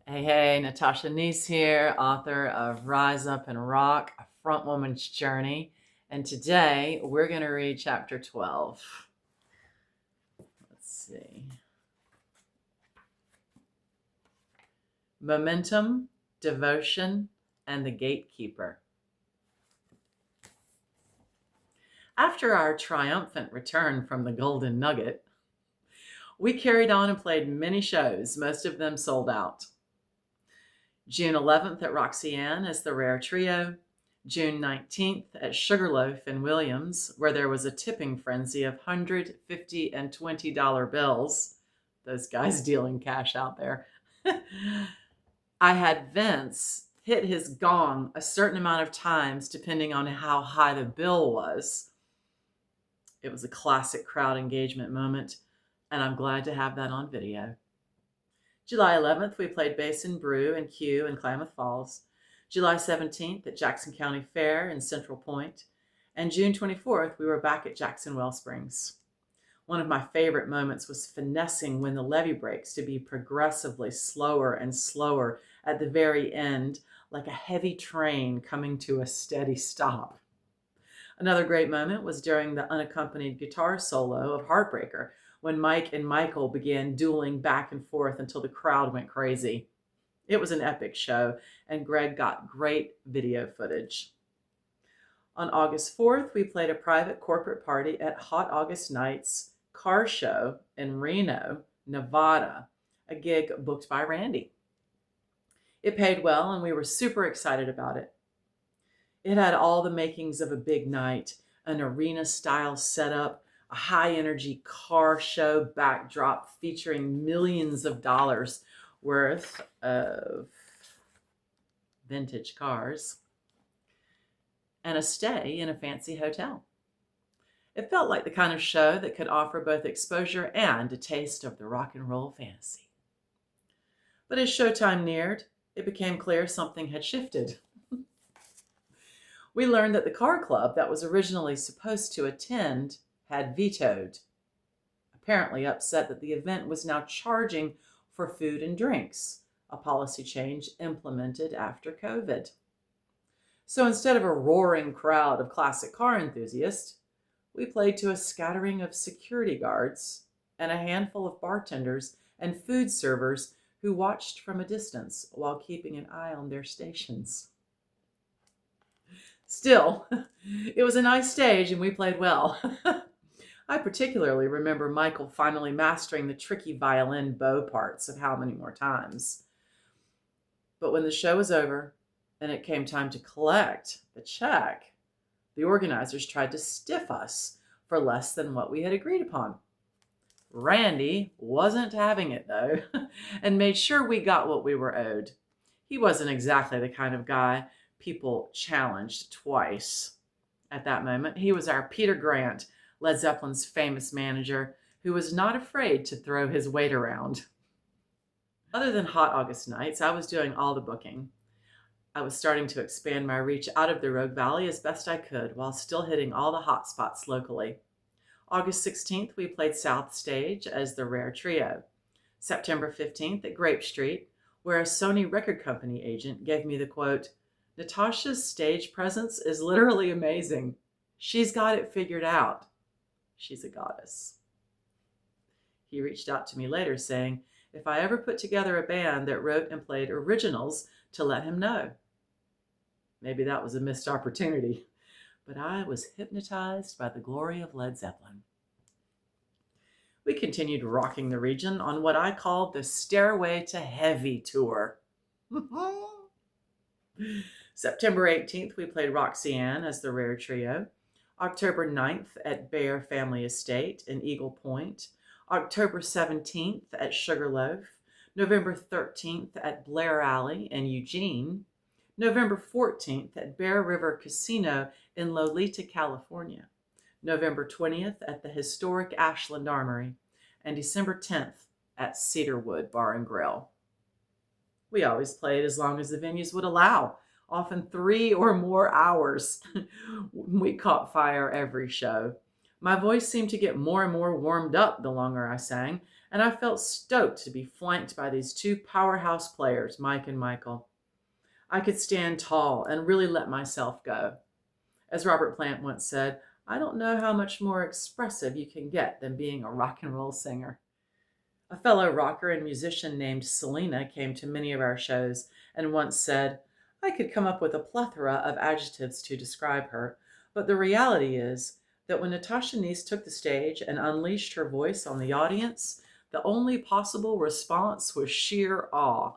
Hey, Natasha Neese here, author of Rise Up and Rock, A Front Woman's Journey. And today we're going to read chapter 12. Let's see. Momentum, Devotion, and the Gatekeeper. After our triumphant return from the Golden Nugget, we carried on and played many shows, most of them sold out. June 11th at Roxy-Ann as the Rare Trio, June 19th at Sugarloaf in Williams, where there was a tipping frenzy of $100, $50, and $20 bills. Those guys dealing cash out there. I had Vince hit his gong a certain amount of times depending on how high the bill was. It was a classic crowd engagement moment, and I'm glad to have that on video. July 11th, we played Basin Brew and Q in Klamath Falls. July 17th at Jackson County Fair in Central Point. And June 24th, we were back at Jackson Wellsprings. One of my favorite moments was finessing when the levee breaks to be progressively slower and slower at the very end, like a heavy train coming to a steady stop. Another great moment was during the unaccompanied guitar solo of Heartbreaker, when Mike and Michael began dueling back and forth until the crowd went crazy. It was an epic show, and Greg got great video footage. On August 4th, we played a private corporate party at Hot August Nights Car Show in Reno, Nevada, a gig booked by Randy. It paid well, and we were super excited about it. It had all the makings of a big night, an arena-style setup, a high-energy car show backdrop featuring millions of dollars worth of vintage cars, and a stay in a fancy hotel. It felt like the kind of show that could offer both exposure and a taste of the rock and roll fantasy. But as showtime neared, it became clear something had shifted. We learned that the car club that was originally supposed to attend had vetoed, apparently upset that the event was now charging for food and drinks, a policy change implemented after COVID. So instead of a roaring crowd of classic car enthusiasts, we played to a scattering of security guards and a handful of bartenders and food servers who watched from a distance while keeping an eye on their stations. Still, it was a nice stage and we played well. I particularly remember Michael finally mastering the tricky violin bow parts of How Many More Times. But when the show was over and it came time to collect the check, the organizers tried to stiff us for less than what we had agreed upon. Randy wasn't having it, though, and made sure we got what we were owed. He wasn't exactly the kind of guy people challenged twice. At that moment, he was our Peter Grant, Led Zeppelin's famous manager, who was not afraid to throw his weight around. Other than Hot August Nights, I was doing all the booking. I was starting to expand my reach out of the Rogue Valley as best I could while still hitting all the hot spots locally. August 16th, we played South Stage as the Rare Trio. September 15th at Grape Street, where a Sony record company agent gave me the quote, "Natasha's stage presence is literally amazing. She's got it figured out. She's a goddess." He reached out to me later saying if I ever put together a band that wrote and played originals to let him know. Maybe that was a missed opportunity, but I was hypnotized by the glory of Led Zeppelin. We continued rocking the region on what I called the Stairway to Heavy tour. September 18th, we played Roxy-Ann as the Rare Trio. October 9th at Bear Family Estate in Eagle Point. October 17th at Sugarloaf. November 13th at Blair Alley in Eugene. November 14th at Bear River Casino in Lolita, California. November 20th at the historic Ashland Armory. And December 10th at Cedarwood Bar and Grill. We always played as long as the venues would allow, often 3 or more hours. We caught fire every show. My voice seemed to get more and more warmed up the longer I sang, and I felt stoked to be flanked by these two powerhouse players, Mike and Michael. I could stand tall and really let myself go. As Robert Plant once said, I don't know how much more expressive you can get than being a rock and roll singer. A fellow rocker and musician named Selena came to many of our shows and once said, I could come up with a plethora of adjectives to describe her, but the reality is that when Natasha Neese took the stage and unleashed her voice on the audience, the only possible response was sheer awe.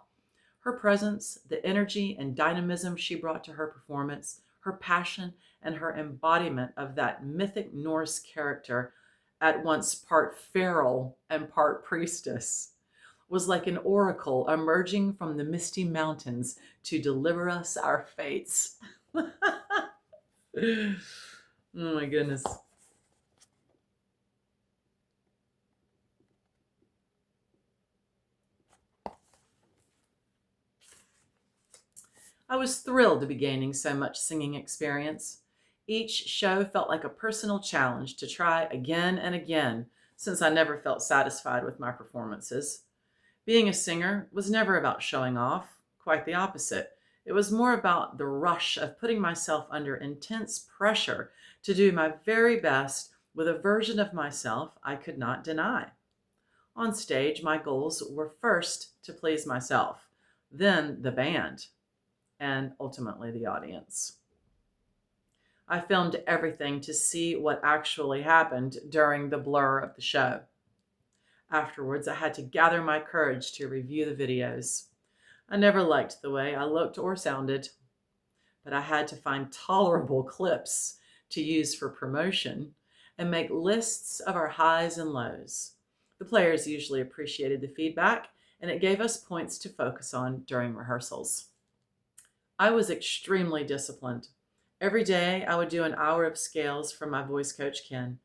Her presence, the energy and dynamism she brought to her performance, her passion, and her embodiment of that mythic Norse character, at once part feral and part priestess, was like an oracle emerging from the misty mountains to deliver us our fates. Oh my goodness. I was thrilled to be gaining so much singing experience. Each show felt like a personal challenge to try again and again, since I never felt satisfied with my performances. Being a singer was never about showing off, quite the opposite. It was more about the rush of putting myself under intense pressure to do my very best with a version of myself I could not deny. On stage, my goals were first to please myself, then the band, and ultimately the audience. I filmed everything to see what actually happened during the blur of the show. Afterwards, I had to gather my courage to review the videos. I never liked the way I looked or sounded, but I had to find tolerable clips to use for promotion and make lists of our highs and lows. The players usually appreciated the feedback, and it gave us points to focus on during rehearsals. I was extremely disciplined. Every day, I would do an hour of scales from my voice coach, Ken,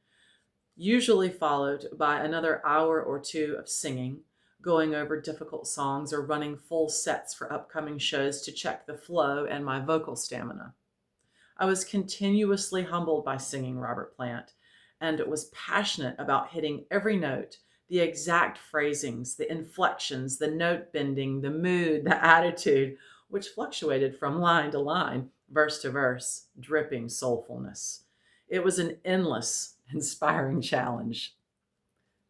usually followed by another hour or two of singing, going over difficult songs, or running full sets for upcoming shows to check the flow and my vocal stamina. I was continuously humbled by singing Robert Plant, and was passionate about hitting every note, the exact phrasings, the inflections, the note bending, the mood, the attitude, which fluctuated from line to line, verse to verse, dripping soulfulness. It was an endless, inspiring challenge.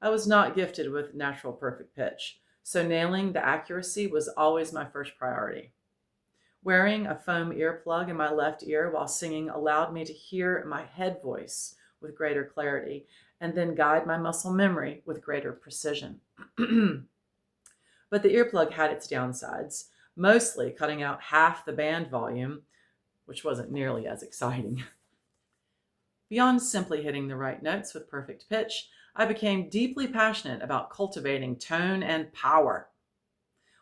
I was not gifted with natural perfect pitch, so nailing the accuracy was always my first priority. Wearing a foam earplug in my left ear while singing allowed me to hear my head voice with greater clarity and then guide my muscle memory with greater precision. But the earplug had its downsides, mostly cutting out half the band volume, which wasn't nearly as exciting. Beyond simply hitting the right notes with perfect pitch, I became deeply passionate about cultivating tone and power.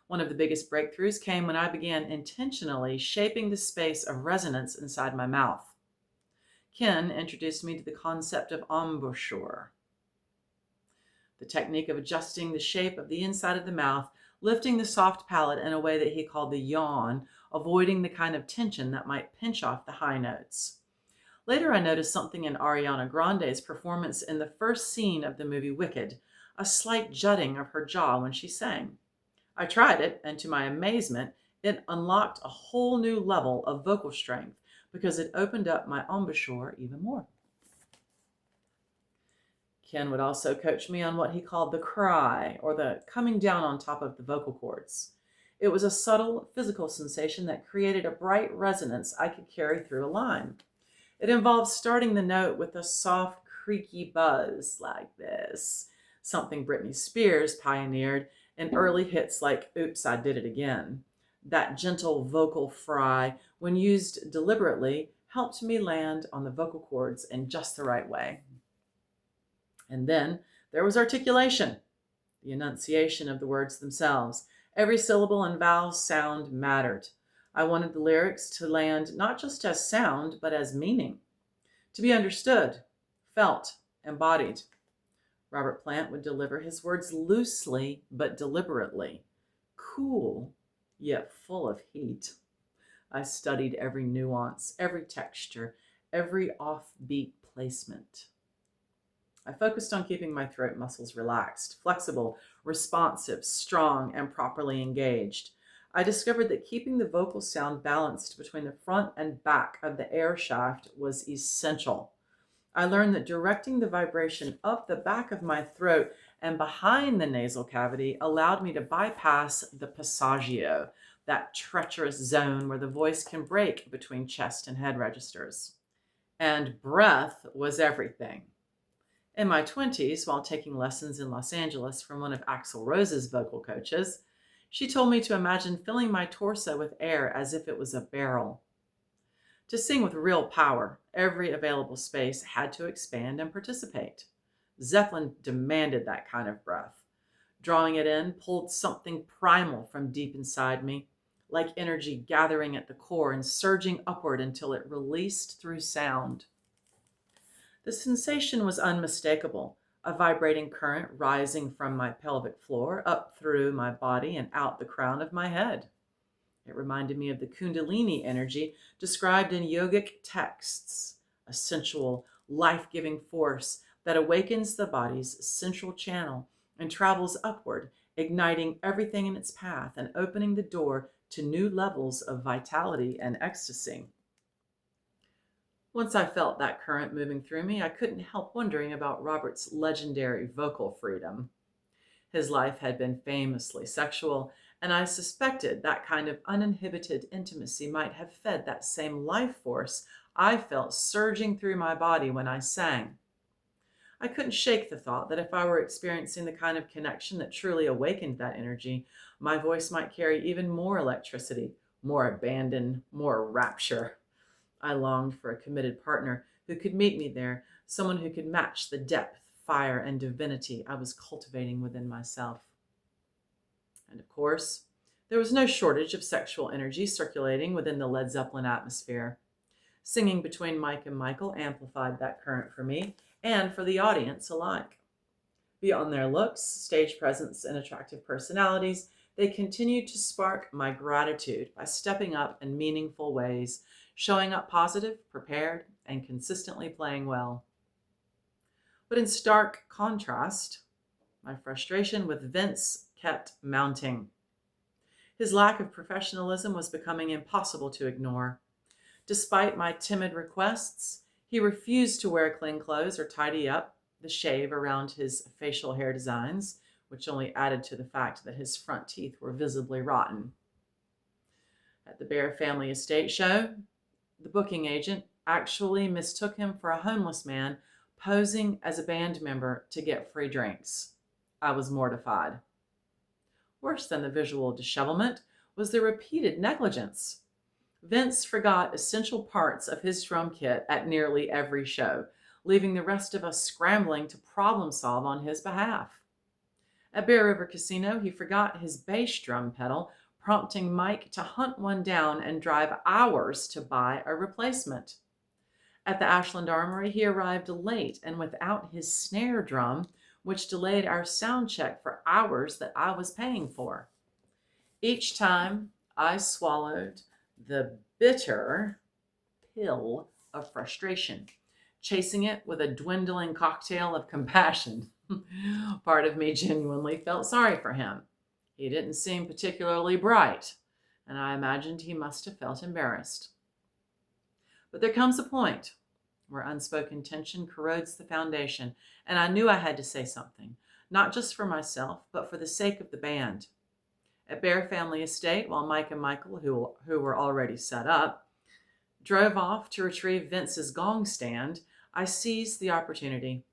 One of the biggest breakthroughs came when I began intentionally shaping the space of resonance inside my mouth. Ken introduced me to the concept of embouchure, the technique of adjusting the shape of the inside of the mouth, lifting the soft palate in a way that he called the yawn, avoiding the kind of tension that might pinch off the high notes. Later, I noticed something in Ariana Grande's performance in the first scene of the movie Wicked, a slight jutting of her jaw when she sang. I tried it, and to my amazement, it unlocked a whole new level of vocal strength because it opened up my embouchure even more. Ken would also coach me on what he called the cry, or the coming down on top of the vocal cords. It was a subtle physical sensation that created a bright resonance I could carry through a line. It involves starting the note with a soft, creaky buzz like this, something Britney Spears pioneered in early hits like Oops, I Did It Again. That gentle vocal fry, when used deliberately, helped me land on the vocal cords in just the right way. And then there was articulation, the enunciation of the words themselves. Every syllable and vowel sound mattered. I wanted the lyrics to land not just as sound, but as meaning, to be understood, felt, embodied. Robert Plant would deliver his words loosely but deliberately, cool yet full of heat. I studied every nuance, every texture, every offbeat placement. I focused on keeping my throat muscles relaxed, flexible, responsive, strong, and properly engaged. I discovered that keeping the vocal sound balanced between the front and back of the air shaft was essential. I learned that directing the vibration up the back of my throat and behind the nasal cavity allowed me to bypass the passaggio, that treacherous zone where the voice can break between chest and head registers. And breath was everything. In my 20s, while taking lessons in Los Angeles from one of Axl Rose's vocal coaches, she told me to imagine filling my torso with air as if it was a barrel. To sing with real power, every available space had to expand and participate. Zeppelin demanded that kind of breath. Drawing it in pulled something primal from deep inside me, like energy gathering at the core and surging upward until it released through sound. The sensation was unmistakable, a vibrating current rising from my pelvic floor, up through my body, and out the crown of my head. It reminded me of the Kundalini energy described in yogic texts, a sensual, life giving force that awakens the body's central channel and travels upward, igniting everything in its path and opening the door to new levels of vitality and ecstasy. Once I felt that current moving through me, I couldn't help wondering about Robert's legendary vocal freedom. His life had been famously sexual, and I suspected that kind of uninhibited intimacy might have fed that same life force I felt surging through my body when I sang. I couldn't shake the thought that if I were experiencing the kind of connection that truly awakened that energy, my voice might carry even more electricity, more abandon, more rapture. I longed for a committed partner who could meet me there, someone who could match the depth, fire, and divinity I was cultivating within myself. And of course, there was no shortage of sexual energy circulating within the Led Zeppelin atmosphere. Singing between Mike and Michael amplified that current for me and for the audience alike. Beyond their looks, stage presence, and attractive personalities, they continued to spark my gratitude by stepping up in meaningful ways, showing up positive, prepared, and consistently playing well. But in stark contrast, my frustration with Vince kept mounting. His lack of professionalism was becoming impossible to ignore. Despite my timid requests, he refused to wear clean clothes or tidy up the shave around his facial hair designs, which only added to the fact that his front teeth were visibly rotten. At the Bear Family Estate show, the booking agent actually mistook him for a homeless man posing as a band member to get free drinks. I was mortified. Worse than the visual dishevelment was the repeated negligence. Vince forgot essential parts of his drum kit at nearly every show, leaving the rest of us scrambling to problem solve on his behalf. At Bear River Casino, he forgot his bass drum pedal, prompting Mike to hunt one down and drive hours to buy a replacement. At the Ashland Armory, he arrived late and without his snare drum, which delayed our sound check for hours that I was paying for. Each time I swallowed the bitter pill of frustration, chasing it with a dwindling cocktail of compassion. Part of me genuinely felt sorry for him. He didn't seem particularly bright, and I imagined he must have felt embarrassed. But there comes a point where unspoken tension corrodes the foundation, and I knew I had to say something, not just for myself, but for the sake of the band. At Bear Family Estate, while Mike and Michael, who were already set up, drove off to retrieve Vince's gong stand, I seized the opportunity.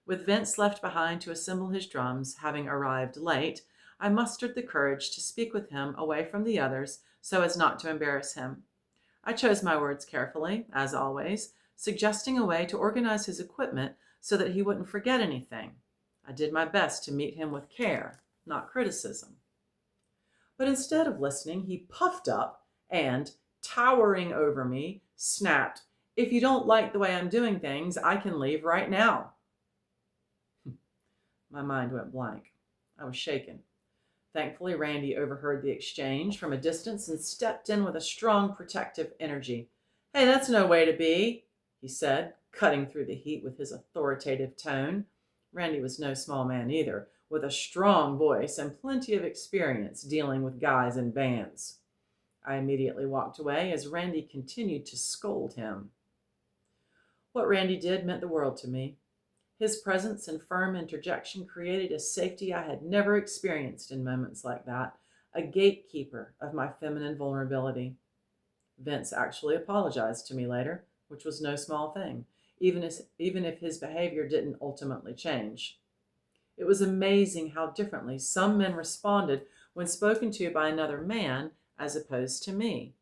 With Vince left behind to assemble his drums, having arrived late, I mustered the courage to speak with him away from the others so as not to embarrass him. I chose my words carefully, as always, suggesting a way to organize his equipment so that he wouldn't forget anything. I did my best to meet him with care, not criticism. But instead of listening, he puffed up and, towering over me, snapped, "If you don't like the way I'm doing things, I can leave right now." My mind went blank. I was shaken. Thankfully, Randy overheard the exchange from a distance and stepped in with a strong protective energy. "Hey, that's no way to be," he said, cutting through the heat with his authoritative tone. Randy was no small man either, with a strong voice and plenty of experience dealing with guys in bands. I immediately walked away as Randy continued to scold him. What Randy did meant the world to me. His presence and firm interjection created a safety I had never experienced in moments like that, a gatekeeper of my feminine vulnerability. Vince actually apologized to me later, which was no small thing, even if his behavior didn't ultimately change. It was amazing how differently some men responded when spoken to by another man as opposed to me.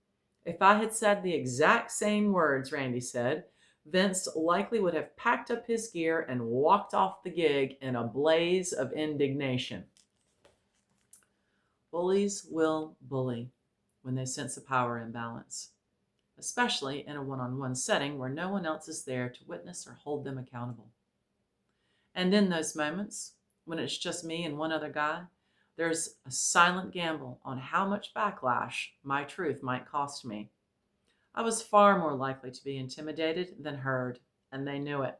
If I had said the exact same words Randy said, Vince likely would have packed up his gear and walked off the gig in a blaze of indignation. Bullies will bully when they sense a power imbalance, especially in a one-on-one setting where no one else is there to witness or hold them accountable. And in those moments, when it's just me and one other guy, there's a silent gamble on how much backlash my truth might cost me. I was far more likely to be intimidated than heard, and they knew it.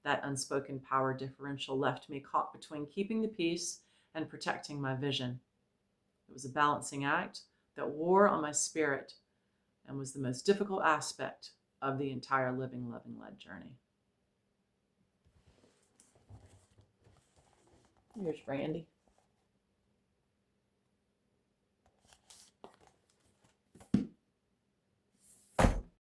That unspoken power differential left me caught between keeping the peace and protecting my vision. It was a balancing act that wore on my spirit and was the most difficult aspect of the entire Living, Loving, Led journey. Here's Randy.